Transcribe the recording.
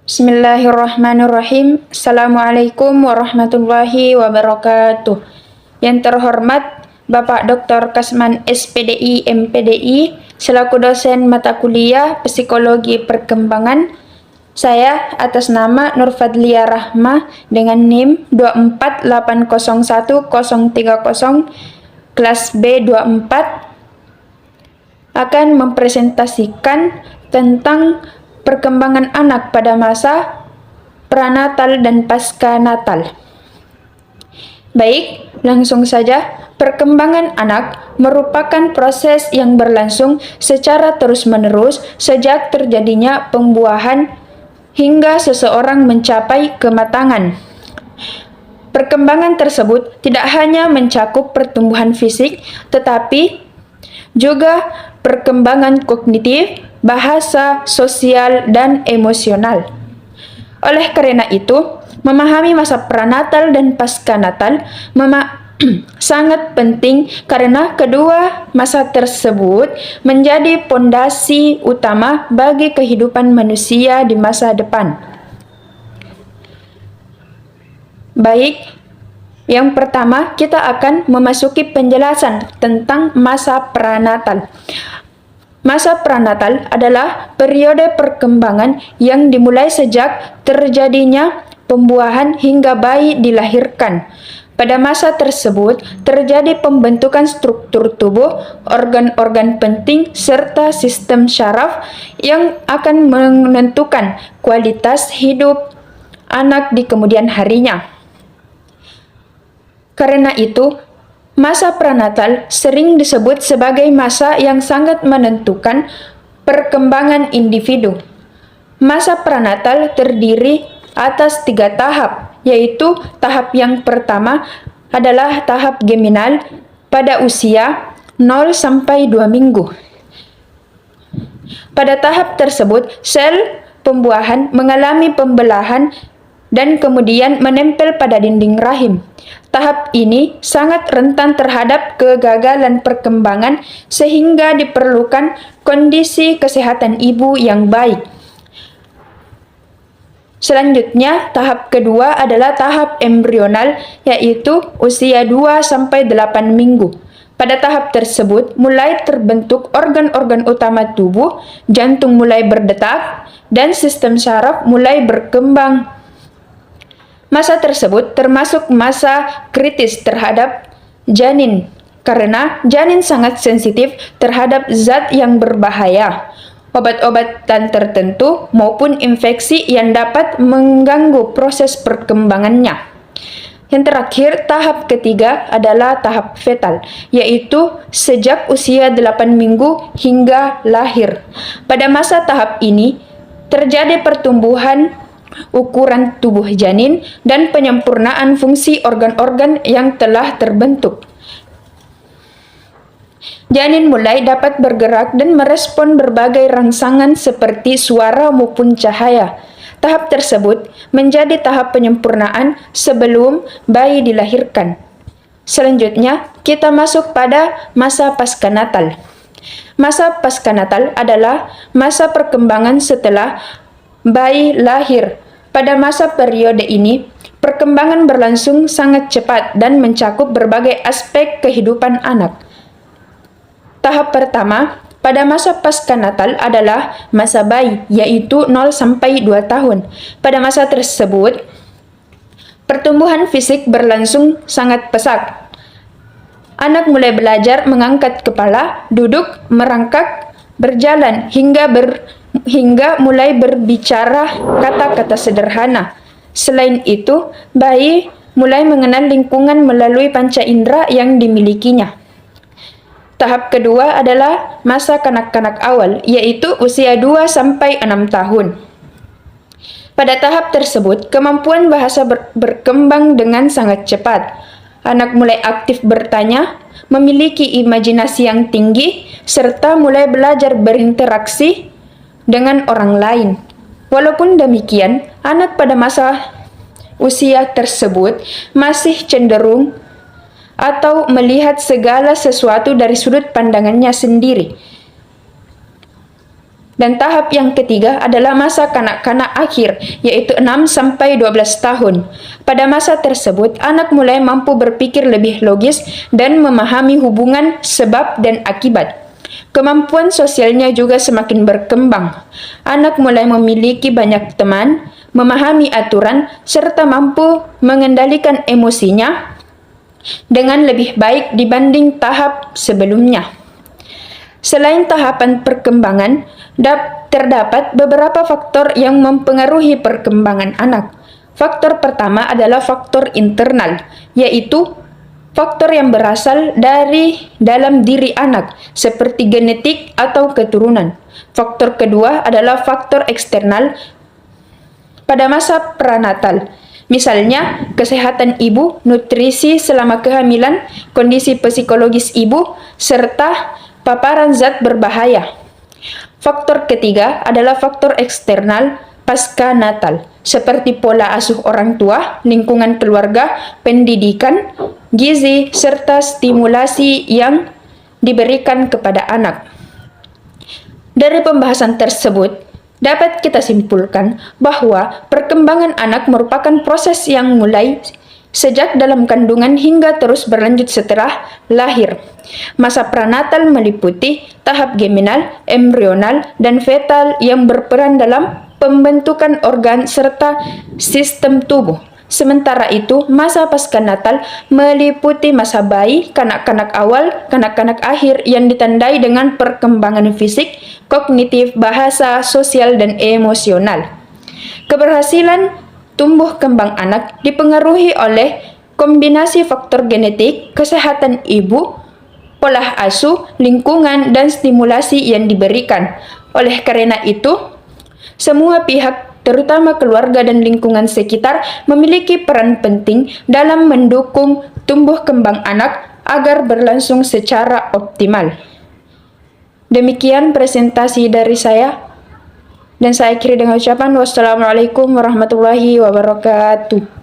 Bismillahirrahmanirrahim. Assalamualaikum warahmatullahi wabarakatuh. Yang terhormat Bapak Dr. Kasman SPDI MPDI selaku dosen mata kuliah Psikologi Perkembangan. Saya atas nama Nur Fadlia Rahma dengan NIM 248011030 kelas B24 akan mempresentasikan tentang perkembangan anak pada masa pranatal dan pasca natal. Baik, langsung saja. Perkembangan anak merupakan proses yang berlangsung secara terus-menerus sejak terjadinya pembuahan hingga seseorang mencapai kematangan. Perkembangan tersebut tidak hanya mencakup pertumbuhan fisik, tetapi juga perkembangan kognitif, bahasa, sosial, dan emosional. Oleh karena itu, memahami masa pranatal dan pasca natal sangat penting karena kedua masa tersebut menjadi pondasi utama bagi kehidupan manusia di masa depan. Baik, yang pertama kita akan memasuki penjelasan tentang masa pranatal. Masa pranatal adalah periode perkembangan yang dimulai sejak terjadinya pembuahan hingga bayi dilahirkan. Pada masa tersebut terjadi pembentukan struktur tubuh, organ-organ penting, serta sistem syaraf yang akan menentukan kualitas hidup anak di kemudian harinya. Karena itu, masa pranatal sering disebut sebagai masa yang sangat menentukan perkembangan individu. Masa pranatal terdiri atas 3 tahap, yaitu tahap yang pertama adalah tahap geminal pada usia 0 sampai 2 minggu. Pada tahap tersebut, sel pembuahan mengalami pembelahan dan kemudian menempel pada dinding rahim. Tahap ini sangat rentan terhadap kegagalan perkembangan sehingga diperlukan kondisi kesehatan ibu yang baik. Selanjutnya, tahap kedua adalah tahap embrional, yaitu usia 2 sampai 8 minggu. Pada tahap tersebut mulai terbentuk organ-organ utama tubuh, jantung mulai berdetak, dan sistem syaraf mulai berkembang. Masa tersebut termasuk masa kritis terhadap janin, karena janin sangat sensitif terhadap zat yang berbahaya, obat-obatan tertentu, maupun infeksi yang dapat mengganggu proses perkembangannya. Yang terakhir, tahap ketiga adalah tahap fetal, yaitu sejak usia 8 minggu hingga lahir. Pada masa tahap ini, terjadi pertumbuhan ukuran tubuh janin dan penyempurnaan fungsi organ-organ yang telah terbentuk. Janin mulai dapat bergerak dan merespon berbagai rangsangan seperti suara maupun cahaya. Tahap tersebut menjadi tahap penyempurnaan sebelum bayi dilahirkan. Selanjutnya, kita masuk pada masa pasca-natal. Masa pasca-natal adalah masa perkembangan setelah bayi lahir. Pada masa periode ini, perkembangan berlangsung sangat cepat dan mencakup berbagai aspek kehidupan anak. Tahap pertama pada masa pasca natal adalah masa bayi, yaitu 0 sampai 2 tahun. Pada masa tersebut, pertumbuhan fisik berlangsung sangat pesat. Anak mulai belajar mengangkat kepala, duduk, merangkak, berjalan, hingga mulai berbicara kata-kata sederhana. Selain itu, bayi mulai mengenal lingkungan melalui panca indera yang dimilikinya. Tahap kedua adalah masa kanak-kanak awal, yaitu usia 2 sampai 6 tahun. Pada tahap tersebut, kemampuan bahasa berkembang dengan sangat cepat. Anak mulai aktif bertanya, memiliki imajinasi yang tinggi, serta mulai belajar berinteraksi dengan orang lain. Walaupun demikian, anak pada masa usia tersebut masih cenderung atau melihat segala sesuatu dari sudut pandangannya sendiri. Dan tahap yang ketiga adalah masa kanak-kanak akhir, yaitu 6 sampai 12 tahun. Pada masa tersebut, anak mulai mampu berpikir lebih logis dan memahami hubungan sebab dan akibat. Kemampuan sosialnya juga semakin berkembang. Anak mulai memiliki banyak teman, memahami aturan, serta mampu mengendalikan emosinya dengan lebih baik dibanding tahap sebelumnya. Selain tahapan perkembangan, terdapat beberapa faktor yang mempengaruhi perkembangan anak. Faktor pertama adalah faktor internal, yaitu faktor yang berasal dari dalam diri anak, seperti genetik atau keturunan. Faktor kedua adalah faktor eksternal pada masa pranatal. Misalnya, kesehatan ibu, nutrisi selama kehamilan, kondisi psikologis ibu, serta paparan zat berbahaya. Faktor ketiga adalah faktor eksternal pasca natal, seperti pola asuh orang tua, lingkungan keluarga, pendidikan, gizi, serta stimulasi yang diberikan kepada anak. Dari pembahasan tersebut, dapat kita simpulkan bahwa perkembangan anak merupakan proses yang mulai sejak dalam kandungan hingga terus berlanjut setelah lahir. Masa pranatal meliputi tahap geminal, embrional, dan fetal yang berperan dalam pembentukan organ serta sistem tubuh. Sementara itu, masa pasca-natal meliputi masa bayi, kanak-kanak awal, kanak-kanak akhir yang ditandai dengan perkembangan fisik, kognitif, bahasa, sosial, dan emosional. Keberhasilan tumbuh kembang anak dipengaruhi oleh kombinasi faktor genetik, kesehatan ibu, pola asuh, lingkungan, dan stimulasi yang diberikan. Oleh karena itu, semua pihak, terutama keluarga dan lingkungan sekitar, memiliki peran penting dalam mendukung tumbuh kembang anak agar berlangsung secara optimal. Demikian presentasi dari saya. Dan saya akhiri dengan ucapan wassalamualaikum warahmatullahi wabarakatuh.